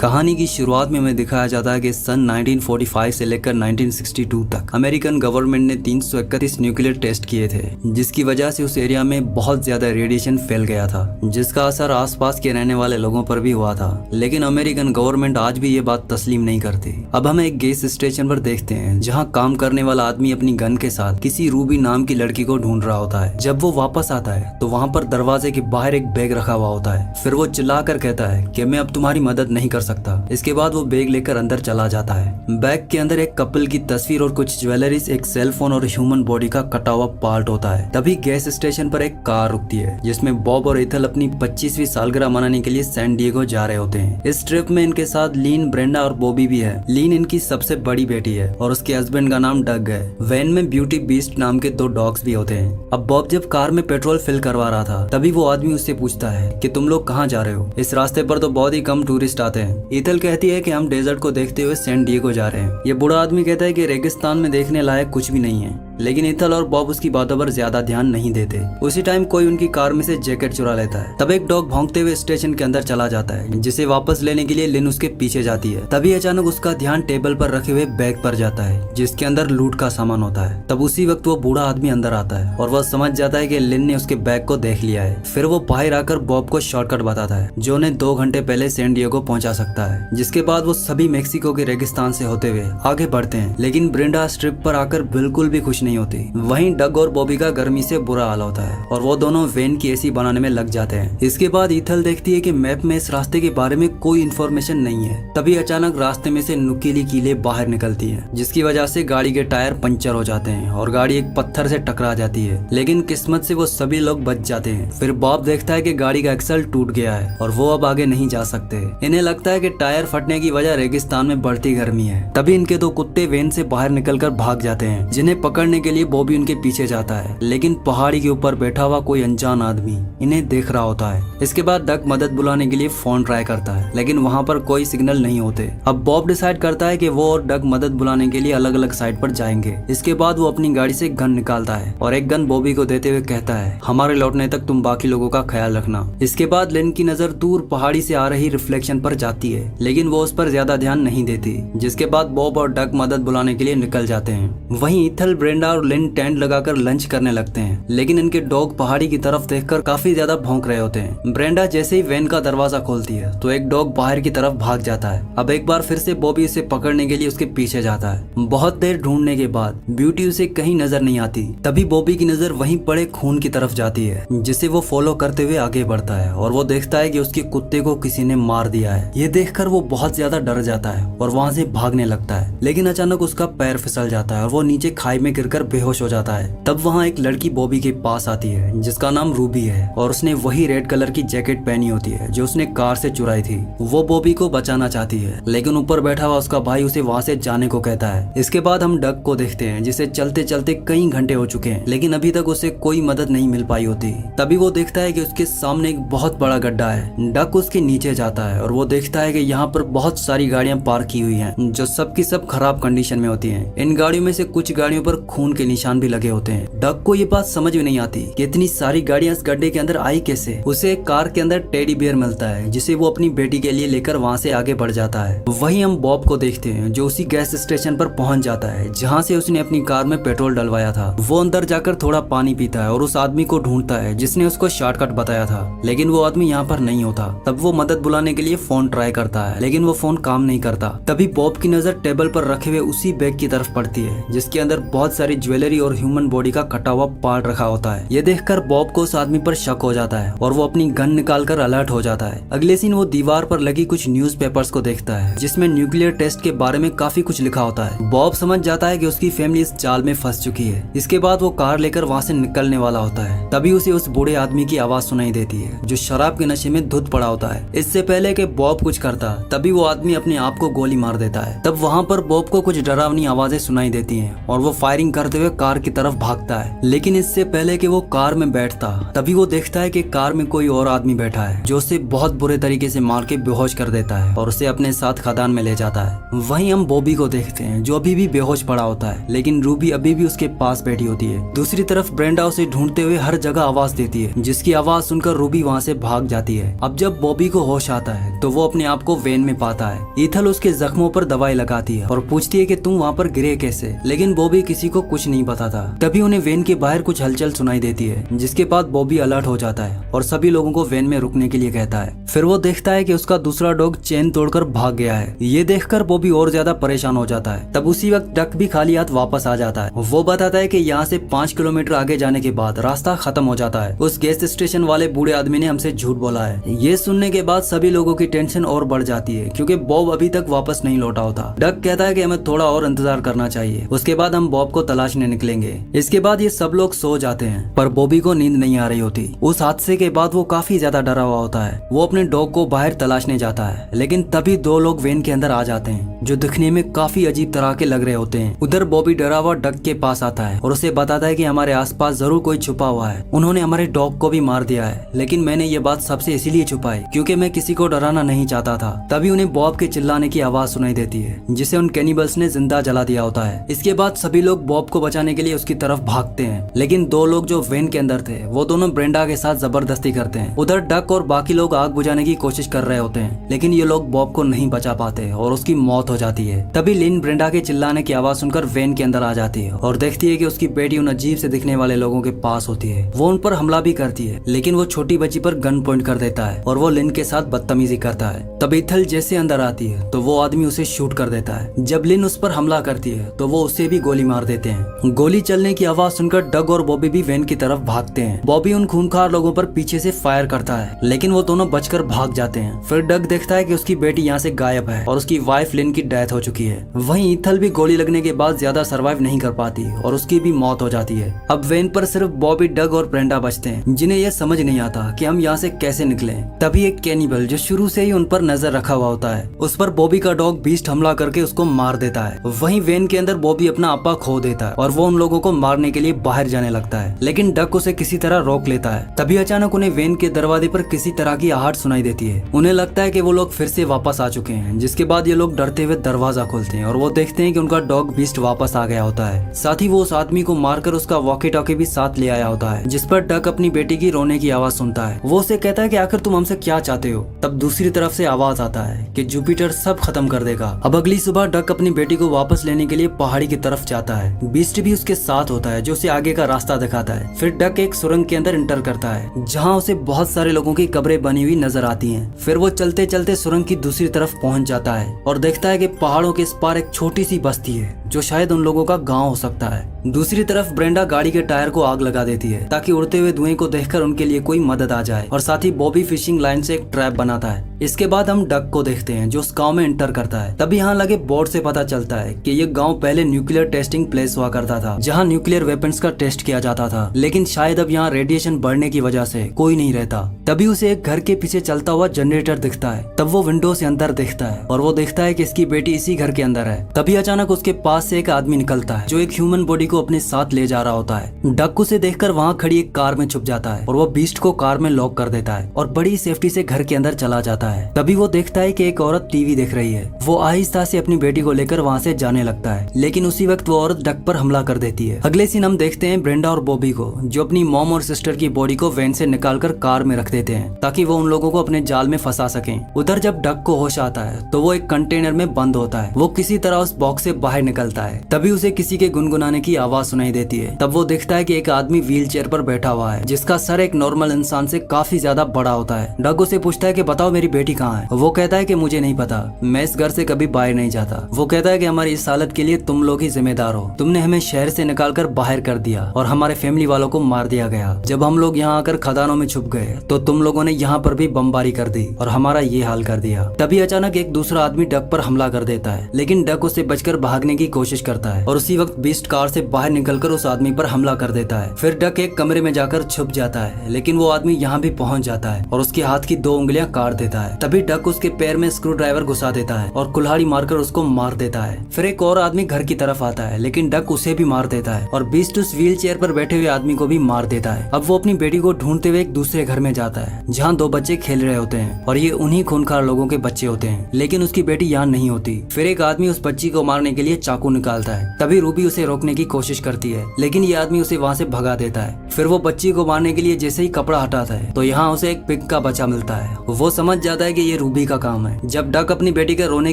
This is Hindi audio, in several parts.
कहानी की शुरुआत में हमें दिखाया जाता है कि सन 1945 से लेकर 1962 तक अमेरिकन गवर्नमेंट ने 331 न्यूक्लियर टेस्ट किए थे, जिसकी वजह से उस एरिया में बहुत ज्यादा रेडिएशन फैल गया था, जिसका असर आसपास के रहने वाले लोगों पर भी हुआ था। लेकिन अमेरिकन गवर्नमेंट आज भी ये बात तस्लीम नहीं करती। अब हम एक गैस स्टेशन पर देखते हैं जहाँ काम करने वाला आदमी अपनी गन के साथ किसी रूबी नाम की लड़की को ढूंढ रहा होता है। जब वो वापस आता है तो वहाँ पर दरवाजे के बाहर एक बैग रखा हुआ होता है। फिर वो चिल्लाकर कहता है कि मैं अब तुम्हारी मदद नहीं कर सकता। इसके बाद वो बैग लेकर अंदर चला जाता है। बैग के अंदर एक कपल की तस्वीर और कुछ ज्वेलरीज, एक सेल फोन और ह्यूमन बॉडी का कटा हुआ पार्ट होता है। तभी गैस स्टेशन पर एक कार रुकती है जिसमें बॉब और इथल अपनी 25वीं सालगिरह मनाने के लिए सैन डिएगो जा रहे होते हैं। इस ट्रिप में इनके साथ लीन, ब्रेंडा और बॉबी भी है। लीन इनकी सबसे बड़ी बेटी है और उसके हस्बैंड का नाम डग है। वैन में ब्यूटी बीस्ट नाम के 2 डॉग्स भी होते हैं। अब बॉब जब कार में पेट्रोल फिल करवा रहा था तभी वो आदमी उससे पूछता है कि तुम लोग कहाँ जा रहे हो? इस रास्ते पर तो बहुत ही कम टूरिस्ट आते हैं। इथल कहती है कि हम डेजर्ट को देखते हुए सैन डिएगो जा रहे हैं। ये बूढ़ा आदमी कहता है कि रेगिस्तान में देखने लायक कुछ भी नहीं है, लेकिन इथल और बॉब उसकी बातों पर ज्यादा ध्यान नहीं देते। उसी टाइम कोई उनकी कार में से जैकेट चुरा लेता है। तब एक डॉग भौंकते हुए स्टेशन के अंदर चला जाता है, जिसे वापस लेने के लिए लिन उसके पीछे जाती है। तभी अचानक उसका ध्यान टेबल पर रखे हुए बैग पर जाता है जिसके अंदर लूट का सामान होता है। तब उसी वक्त वो बूढ़ा आदमी अंदर आता है और वह समझ जाता है कि लिन ने उसके बैग को देख लिया है। फिर वो बाहर आकर बॉब को शॉर्टकट बताता है जो उन्हें 2 घंटे पहले सैन डिएगो पहुंचा सकता है। जिसके बाद वो सभी मेक्सिको के रेगिस्तान से होते हुए आगे बढ़ते हैं। लेकिन ब्रेंडा इस ट्रिप पर आकर बिल्कुल भी खुश नहीं होती। वहीं डग और बॉबी का गर्मी से बुरा हाल होता है और वो दोनों वैन की एसी बनाने में लग जाते हैं। इसके बाद इथल देखती है कि मैप में इस रास्ते के बारे में कोई इन्फॉर्मेशन नहीं है। तभी अचानक रास्ते में से नुकीली कीलें बाहर निकलती हैं, जिसकी वजह से गाड़ी के टायर पंचर हो जाते हैं और गाड़ी एक पत्थर से टकरा जाती है। लेकिन किस्मत से वो सभी लोग बच जाते हैं। फिर बॉब देखता है कि गाड़ी का एक्सल टूट गया है और वो अब आगे नहीं जा सकते। इन्हें लगता है कि टायर फटने की वजह रेगिस्तान में बढ़ती गर्मी है। तभी इनके 2 कुत्ते वैन से बाहर निकलकर भाग जाते हैं, जिन्हें पकड़ने के लिए बॉबी उनके पीछे जाता है। लेकिन पहाड़ी के ऊपर बैठा हुआ कोई अनजान आदमी इन्हें देख रहा होता है। इसके बाद डक मदद बुलाने के लिए फोन ट्राई करता है, लेकिन वहाँ पर कोई सिग्नल नहीं होते। अब बॉब डिसाइड करता है कि वो और डक मदद बुलाने के लिए अलग अलग साइड पर जाएंगे। इसके बाद वो अपनी गाड़ी से गन निकालता है और एक गन बॉबी को देते हुए कहता है, हमारे लौटने तक तुम बाकी लोगों का ख्याल रखना। इसके बाद लिन की नजर दूर पहाड़ी से आ रही रिफ्लेक्शन पर जाती है, लेकिन वो उस पर ज्यादा ध्यान नहीं देती। जिसके बाद बॉब और डक मदद बुलाने के लिए निकल जाते हैं। वहीं इथल, ब्रेंडा और लिन टेंट लगाकर लंच करने लगते हैं, लेकिन इनके डॉग पहाड़ी की तरफ देखकर काफी ज्यादा भौंक रहे होते हैं। ब्रेंडा जैसे ही वैन का दरवाजा खोलती है तो एक डॉग बाहर की तरफ भाग जाता है। अब एक बार फिर से बॉबी उसे पकड़ने के लिए उसके पीछे जाता है। बहुत देर ढूंढने के बाद ब्यूटी उसे कहीं नजर नहीं आती। तभी बॉबी की नजर वहीं पड़े खून की तरफ जाती है, जिसे वो फॉलो करते हुए आगे बढ़ता है और वो देखता है कि उसके कुत्ते को किसी ने मार दिया है। ये देखकर वो बहुत ज्यादा डर जाता है और वहाँ से भागने लगता है। लेकिन अचानक उसका पैर फिसल जाता है और वो नीचे खाई में गिरकर बेहोश हो जाता है। तब वहाँ एक लड़की बॉबी के पास आती है जिसका नाम रूबी है और उसने वही रेड कलर की जैकेट पहनी होती है जो उसने कार से चुराई थी। वो बॉबी को बचाना चाहती है, लेकिन ऊपर बैठा हुआ उसका भाई उसे वहाँ से जाने को कहता है। इसके बाद हम डक को देखते हैं जिसे चलते चलते कई घंटे हो चुके हैं, लेकिन अभी तक उसे कोई मदद नहीं मिल पाई होती। तभी वो देखता है कि उसके सामने एक बहुत बड़ा गड्ढा है। डक उसके नीचे जाता है और वो देखता है कि यहाँ पर बहुत सारी गाड़ियां पार्क की हुई हैं, जो सब की सब खराब कंडीशन में होती हैं। इन गाड़ियों में से कुछ गाड़ियों पर खून के निशान भी लगे होते हैं। डक को ये बात समझ में नहीं आती कि इतनी सारी गाड़ियां इस गड्ढे के अंदर आई कैसे। उसे एक कार के अंदर टेडी बियर मिलता है जिसे वो अपनी बेटी के लिए लेकर वहाँ से आगे बढ़ जाता है। वहीं हम बॉब को देखते हैं जो उसी गैस स्टेशन पर पहुंच जाता है जहाँ से उसने अपनी कार में पेट्रोल डलवाया था। वो अंदर जाकर थोड़ा पानी पीता है और उस आदमी को ढूंढता है जिसने उसको शॉर्टकट बताया था, लेकिन वो आदमी यहाँ पर नहीं होता। तब वो मदद बुलाने के लिए फोन ट्राई करता है, लेकिन वो फोन काम नहीं करता। तभी बॉब की नजर टेबल पर रखे हुए उसी बैग की तरफ पड़ती है जिसके अंदर बहुत सारी ज्वेलरी और ह्यूमन बॉडी का कटा हुआ पार्ट रखा होता है। ये देखकर बॉब को उस आदमी पर शक हो जाता है और वो अपनी गन निकालकर अलर्ट हो जाता है। अगले सीन वो दीवार पर लगी कुछ न्यूज़पेपर्स को देखता है जिसमें न्यूक्लियर टेस्ट के बारे में काफी कुछ लिखा होता है। बॉब समझ जाता है कि उसकी फैमिली इस जाल में फंस चुकी है। इसके बाद वो कार लेकर वहाँ से निकलने वाला होता है। तभी उसे उस बूढ़े आदमी की आवाज सुनाई देती है जो शराब के नशे में धुत पड़ा होता है। इससे पहले कि बॉब कुछ करता तभी वो आदमी अपने आप को गोली मार देता है। तब वहाँ पर बॉब को कुछ डरावनी आवाजें सुनाई देती हैं और वो फायरिंग करते हुए कार की तरफ भागता है। लेकिन इससे पहले कि वो कार में बैठता तभी वो देखता है कि कार में कोई और आदमी बैठा है जो उसे बहुत बुरे तरीके से मार के बेहोश कर देता है और उसे अपने साथ खदान में ले जाता है। वहीं हम बॉबी को देखते हैं जो अभी भी बेहोश पड़ा होता है, लेकिन रूबी अभी भी उसके पास बैठी होती है। दूसरी तरफ ब्रेंडा उसे ढूंढते हुए हर जगह आवाज देती है, जिसकी आवाज सुनकर रूबी वहाँ से भाग जाती है। अब जब बॉबी को होश आता है तो वो अपने आप को वेन में पाता है। ईथल उसके जख्मों पर दवाई लगाती है और पूछती है कि तुम वहाँ पर गिरे कैसे, लेकिन बॉबी किसी को कुछ नहीं बताता। तभी उन्हें वेन के बाहर कुछ हलचल सुनाई देती है, जिसके बाद बॉबी अलर्ट हो जाता है और सभी लोगों को वेन में रुकने के लिए कहता है। फिर वो देखता है कि उसका दूसरा डॉग चेन तोड़कर भाग गया है। ये देखकर बॉबी और ज्यादा परेशान हो जाता है। तब उसी वक्त डक भी खाली हाथ वापस आ जाता है। वो बताता है कि यहाँ से 5 किलोमीटर आगे जाने के बाद रास्ता खत्म हो जाता है। उस गैस स्टेशन वाले बूढ़े आदमी ने हमसे झूठ बोला है। ये सुनने के बाद सभी लोगों की टेंशन और बढ़ जाती है, क्योंकि बॉब अभी तक वापस नहीं लौटा होता। डक कहता है कि हमें थोड़ा और इंतजार करना चाहिए, उसके बाद हम बॉब को तलाशने निकलेंगे। इसके बाद ये सब लोग सो जाते हैं, पर बॉबी को नींद नहीं आ रही होती। उस हादसे के बाद वो काफी ज्यादा डरा हुआ होता है। वो अपने डॉग को बाहर तलाशने जाता है, लेकिन तभी 2 लोग वेन के अंदर आ जाते हैं जो दिखने में काफी अजीब तरह के लग रहे होते हैं। उधर बॉबी डरा हुआ डक के पास आता है और उसे बताता है कि हमारे आसपास जरूर कोई छुपा हुआ है। उन्होंने हमारे डॉग को भी मार दिया है, लेकिन मैंने ये बात सबसे इसीलिए छुपाई क्योंकि मैं किसी को डराना नहीं चाहता था। तभी उन्हें बॉब के चिल्लाने की आवाज सुनाई देती है, जिसे उन कैनिबल्स ने जिंदा जला दिया होता है। इसके बाद सभी लोग बॉब को बचाने के लिए उसकी तरफ भागते हैं, लेकिन 2 लोग जो वेन के अंदर थे वो दोनों ब्रेंडा के साथ जबरदस्ती करते हैं। उधर डक और बाकी लोग आग बुझाने की कोशिश कर रहे होते हैं, लेकिन ये लोग बॉब को नहीं बचा पाते और उसकी मौत हो जाती है। तभी लिन ब्रेंडा के चिल्लाने की आवाज सुनकर वेन के अंदर आ जाती है और देखती है कि उसकी बेटी उन अजीब से दिखने वाले लोगों के पास होती है। वो उन पर हमला भी करती है, लेकिन वो छोटी बच्ची पर गन पॉइंट कर देता है और वो लिन के साथ बदतमीजी करता है। तब ईथल जैसे अंदर आती है तो वो आदमी उसे शूट कर देता है। जब लिन उस पर हमला करती है तो वो उसे भी गोली मार देते हैं। गोली चलने की आवाज सुनकर डग और बॉबी भी वेन की तरफ भागते हैं। बॉबी उन खूंखार लोगों पर पीछे से फायर करता है, लेकिन वो दोनों बचकर भाग जाते हैं। फिर डग देखता है कि उसकी बेटी यहाँ से गायब है और उसकी वाइफ लिन की डेथ हो चुकी है। वहीं ईथल भी गोली लगने के बाद ज्यादा सर्वाइव नहीं कर पाती और उसकी भी मौत हो जाती है। अब वेन पर सिर्फ बॉबी, डग और ब्रेंडा बचते हैं, जिन्हें यह समझ नहीं आता कि हम यहाँ से कैसे निकले। तभी एक कैनिबल जो शुरू से ही उन पर नजर रखा हुआ होता है, उस पर बॉबी का डॉग बीस्ट हमला करके उसको मार देता है। वहीं वेन के अंदर बॉबी अपना आपा खो देता है और वो उन लोगों को मारने के लिए बाहर जाने लगता है, लेकिन डक उसे किसी तरह रोक लेता है। तभी अचानक उन्हें वेन के दरवाजे पर किसी तरह की आहट सुनाई देती है। उन्हें लगता है कि वो लोग फिर से वापस आ चुके हैं, जिसके बाद ये लोग डरते हुए दरवाजा खोलते हैं और वो देखते हैं कि उनका डॉग बीस्ट वापस आ गया होता है। साथ ही वो उस आदमी को मारकर उसका वॉकी टॉकी भी साथ ले आया होता है, जिस पर डक अपनी बेटी की रोने की आवाज सुनता है। वो उसे कहता है कि आखिर तुम हमसे क्या चाहते हो। तब दूसरी तरफ से आवाज आता है कि जुपिटर सब खत्म कर देगा। अब अगली सुबह डक अपनी बेटी को वापस लेने के लिए पहाड़ी की तरफ जाता है। बीस्ट भी उसके साथ होता है, जो उसे आगे का रास्ता दिखाता है। फिर डक एक सुरंग के अंदर इंटर करता है, जहाँ उसे बहुत सारे लोगों की कब्रें बनी हुई नजर आती हैं। फिर वो चलते चलते सुरंग की दूसरी तरफ पहुंच जाता है और देखता है कि पहाड़ों के इस पार एक छोटी सी बस्ती है, जो शायद उन लोगों का गांव हो सकता है। दूसरी तरफ ब्रेंडा गाड़ी के टायर को आग लगा देती है, ताकि उड़ते हुए धुएं को देखकर उनके लिए कोई मदद आ जाए, और साथ ही बॉबी फिशिंग लाइन से एक ट्रैप बनाता है। इसके बाद हम डक को देखते हैं, जो उस गांव में एंटर करता है। तभी यहाँ लगे बोर्ड से पता चलता है कि ये गांव पहले न्यूक्लियर टेस्टिंग प्लेस हुआ करता था, जहाँ न्यूक्लियर वेपन्स का टेस्ट किया जाता था, लेकिन शायद अब यहाँ रेडिएशन बढ़ने की वजह से कोई नहीं रहता। तभी उसे एक घर के पीछे चलता हुआ जनरेटर दिखता है। तब वो विंडो से अंदर देखता है और वो देखता है कि इसकी बेटी इसी घर के अंदर है। तभी अचानक उसके पास से एक आदमी निकलता है, जो एक ह्यूमन बॉडी को अपने साथ ले जा रहा होता है। डक उसे देखकर वहाँ खड़ी एक कार में छुप जाता है और वो बीस्ट को कार में लॉक कर देता है और बड़ी सेफ्टी से घर के अंदर चला जाता है। तभी वो देखता है कि एक औरत टीवी देख रही है। वो आहिस्ता से अपनी बेटी को लेकर वहाँ से जाने लगता है, लेकिन उसी वक्त वो औरत डक पर हमला कर देती है। अगले सीन हम देखते हैं ब्रेंडा और बॉबी को, जो अपनी मॉम और सिस्टर की बॉडी को वैन से निकालकर कार में रख देते हैं, ताकि वो उन लोगों को अपने जाल में फंसा सकें। उधर जब डक को होश आता है तो वो एक कंटेनर में बंद होता है। वो किसी तरह उस बॉक्स से बाहर निकलता है। तभी उसे किसी के गुनगुनाने की आवाज सुनाई देती है। तब वो देखता है कि एक आदमी व्हील चेयर पर बैठा हुआ है, जिसका सर एक नॉर्मल इंसान से काफी ज्यादा बड़ा होता है। डक उसे पूछता है कि बताओ मेरी बेटी कहाँ है। वो कहता है कि मुझे नहीं पता, मैं इस घर से कभी बाहर नहीं जाता। वो कहता है कि हमारी इस हालत के लिए तुम लोग ही जिम्मेदार हो। तुमने हमें शहर से निकालकर बाहर कर दिया और हमारे फैमिली वालों को मार दिया गया। जब हम लोग यहाँ आकर खदानों में छुप गए तो तुम लोगों ने यहाँ पर भी बमबारी कर दी और हमारा ये हाल कर दिया। तभी अचानक एक दूसरा आदमी डक पर हमला कर देता है, लेकिन डक उसे बचकर भागने की कोशिश करता है और उसी वक्त बीस्ट कार से बाहर निकलकर उस आदमी पर हमला कर देता है। फिर डक एक कमरे में जाकर छुप जाता है, लेकिन वो आदमी यहाँ भी पहुंच जाता है और उसके हाथ की 2 उंगलियां काट देता है। तभी डक उसके पैर में स्क्रू ड्राइवर घुसा देता है और कुल्हाड़ी मारकर उसको मार देता है। फिर एक और आदमी घर की तरफ आता है, लेकिन डक उसे भी मार देता है और बीस्ट उस व्हील चेयर पर बैठे हुए आदमी को भी मार देता है। अब वो अपनी बेटी को ढूंढते हुए एक दूसरे घर में जाता है जहाँ 2 बच्चे खेल रहे होते हैं और ये उन्हीं खूनखार लोगों के बच्चे होते हैं, लेकिन उसकी बेटी यहाँ नहीं होती। फिर एक आदमी उस बच्ची को मारने के लिए चाकू निकालता है। तभी रूबी उसे रोकने की कोशिश करती है, लेकिन ये आदमी उसे वहाँ से भगा देता है। फिर वो बच्ची को मारने के लिए जैसे ही कपड़ा हटाता है तो यहाँ उसे एक पिग का बच्चा मिलता है। वो समझ जाता है कि ये रूबी का काम है। जब डक अपनी बेटी के रोने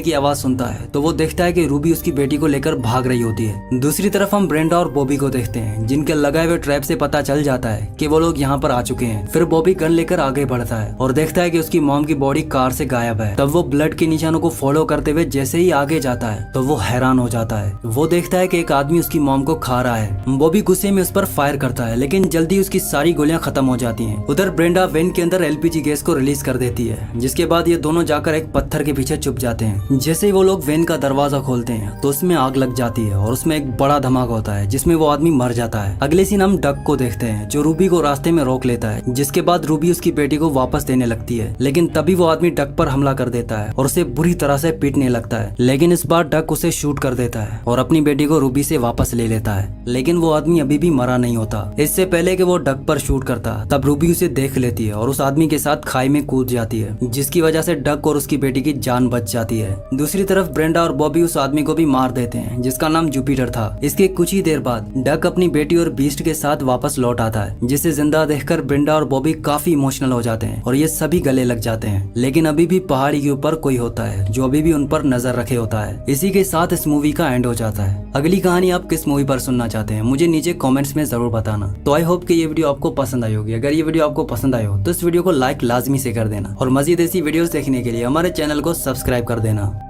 की आवाज सुनता है तो वो देखता है कि रूबी उसकी बेटी को लेकर भाग रही होती है। दूसरी तरफ हम ब्रेंडा और बॉबी को देखते हैं, जिनके लगाए हुए ट्रैप से पता चल जाता है कि वो लोग यहाँ पर आ चुके हैं। फिर बॉबी गन लेकर आगे बढ़ता है और देखता है कि उसकी मॉम की बॉडी कार से गायब है। तब वो ब्लड के निशानों को फॉलो करते हुए जैसे ही आगे जाता है तो वो हैरान हो जाता है। वो देखता है कि एक आदमी उसकी मॉम को खा रहा है। बॉबी गुस्से में उस पर फायर करता है, लेकिन जल्दी उसकी सारी गोलियां खत्म हो जाती हैं। उधर ब्रेंडा वेन के अंदर एलपीजी गैस को रिलीज कर देती है, जिसके बाद ये दोनों जाकर एक पत्थर के पीछे छुप जाते हैं। जैसे ही वो लोग वेन का दरवाजा खोलते हैं तो उसमें आग लग जाती है और उसमें एक बड़ा धमाका होता है जिसमें वो आदमी मर जाता है। अगले सीन हम डक को देखते हैं जो रूबी को रास्ते में रोक लेता है, जिसके बाद रूबी उसकी बेटी को वापस देने लगती है, लेकिन तभी वो आदमी डक पर हमला कर देता है और उसे बुरी तरह से पीटने लगता है। लेकिन इस बार डक उसे शूट कर देता है और अपनी बेटी को रूबी से वापस ले लेता है, लेकिन वो आदमी अभी भी मरा नहीं होता। इससे पहले कि वो डक पर शूट करता तब रूबी उसे देख लेती है और उस आदमी के साथ खाई में कूद जाती है, जिसकी वजह से डक और उसकी बेटी की जान बच जाती है। दूसरी तरफ ब्रेंडा और बॉबी उस आदमी को भी मार देते हैं जिसका नाम जुपिटर था। इसके कुछ ही देर बाद डक अपनी बेटी और बीस्ट के साथ वापस लौट आता है, जिसे जिंदा देखकर ब्रेंडा और बॉबी काफी इमोशनल हो जाते हैं और ये सभी गले लग जाते हैं। लेकिन अभी भी पहाड़ी के ऊपर कोई होता है जो अभी भी उन पर नजर रखे होता है। इसी के साथ इस मूवी का एंड हो जाता है। अगली कहानी आप किस मूवी पर सुनना चाहते हैं मुझे नीचे कमेंट्स में जरूर बताना। तो आई होप कि ये वीडियो आपको पसंद आई होगी। अगर ये वीडियो आपको पसंद आई हो तो इस वीडियो को लाइक लाजमी से कर देना और मजीद ऐसी वीडियोस देखने के लिए हमारे चैनल को सब्सक्राइब कर देना।